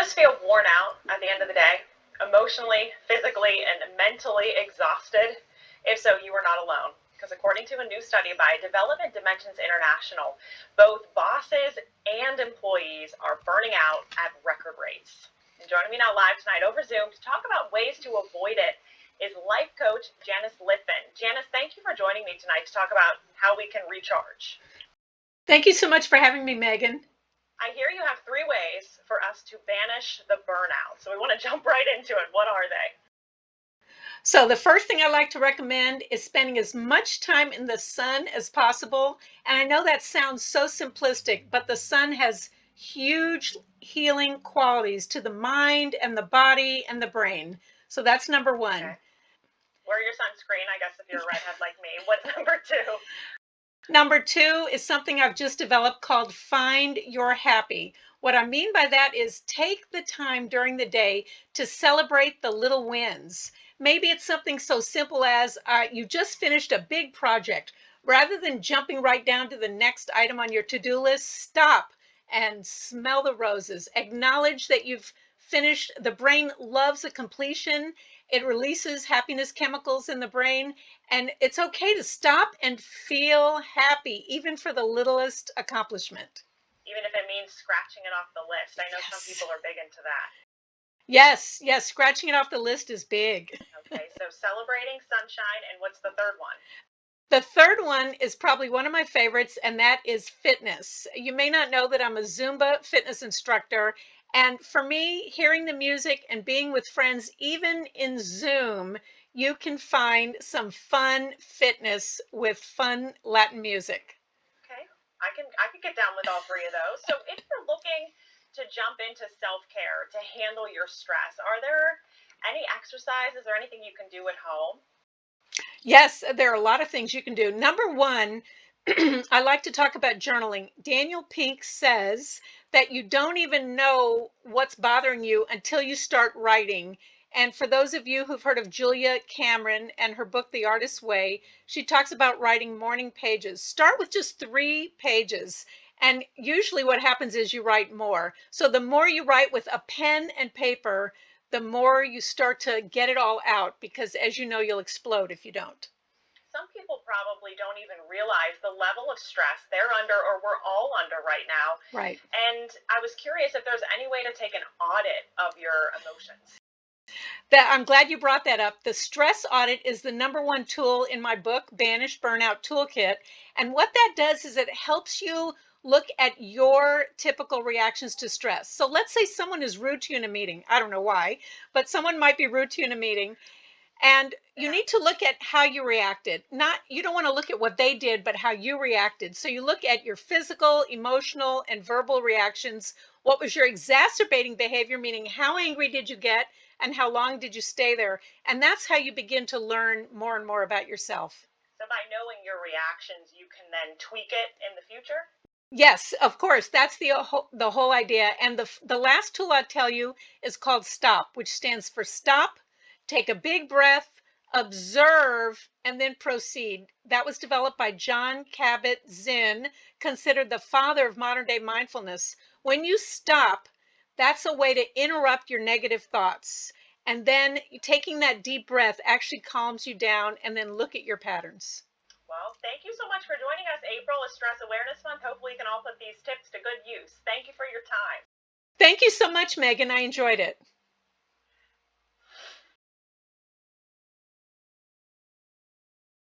just feel worn out at the end of the day, emotionally, physically, and mentally exhausted? If so, you are not alone. Because according to a new study by Development Dimensions International, both bosses and employees are burning out at record rates. And joining me now live tonight over Zoom to talk about ways to avoid it is life coach Janice Litvin. Janice, thank you for joining me tonight to talk about how we can recharge. Thank you so much for having me, Megan. I hear you have 3 ways for us to banish the burnout. So we want to jump right into it. What are they? So the first thing I like to recommend is spending as much time in the sun as possible. And I know that sounds so simplistic, but the sun has huge healing qualities to the mind and the body and the brain. So that's number one. Okay. Wear your sunscreen, I guess, if you're a redhead like me. What's number 2? Number 2 is something I've just developed called Find Your Happy. What I mean by that is take the time during the day to celebrate the little wins. Maybe it's something so simple as you just finished a big project. Rather than jumping right down to the next item on your to-do list, stop and smell the roses. Acknowledge that you've finished. The brain loves a completion. It releases happiness chemicals in the brain. And it's okay to stop and feel happy, even for the littlest accomplishment. Even if it means scratching it off the list. I know Yes. some people are big into that. Yes, scratching it off the list is big. Okay, so celebrating sunshine, and what's the third one? The third one is probably one of my favorites, and that is fitness. You may not know that I'm a Zumba fitness instructor. And for me, hearing the music and being with friends, even in Zoom, you can find some fun fitness with fun Latin music. Okay, I could get down with all 3 of those. So if you're looking to jump into self-care to handle your stress, are there any exercises or anything you can do at home? Yes, there are a lot of things you can do. Number one, I like to talk about journaling. Daniel Pink says that you don't even know what's bothering you until you start writing. And for those of you who've heard of Julia Cameron and her book, The Artist's Way, she talks about writing morning pages. Start with just 3 pages. And usually what happens is you write more. So the more you write with a pen and paper, the more you start to get it all out, because as you know, you'll explode if you don't. Some people probably don't even realize the level of stress they're under or we're all under right now. Right. And I was curious if there's any way to take an audit of your emotions. I'm glad you brought that up. The stress audit is the number 1 tool in my book, Banish Burnout Toolkit. And what that does is it helps you look at your typical reactions to stress. So let's say someone is rude to you in a meeting. I don't know why, but someone might be rude to you in a meeting. And you need to look at how you reacted. You don't want to look at what they did, but how you reacted. So you look at your physical, emotional, and verbal reactions. What was your exacerbating behavior, meaning how angry did you get and how long did you stay there? And that's how you begin to learn more and more about yourself. So by knowing your reactions, you can then tweak it in the future? Yes, of course. That's the whole idea. And the last tool I'll tell you is called STOP, which stands for stop, take a big breath, observe, and then proceed. That was developed by John Kabat-Zinn, considered the father of modern day mindfulness. When you stop, that's a way to interrupt your negative thoughts. And then taking that deep breath actually calms you down, and then look at your patterns. Well, thank you so much for joining us. April is Stress Awareness Month. Hopefully we can all put these tips to good use. Thank you for your time. Thank you so much, Megan. I enjoyed it.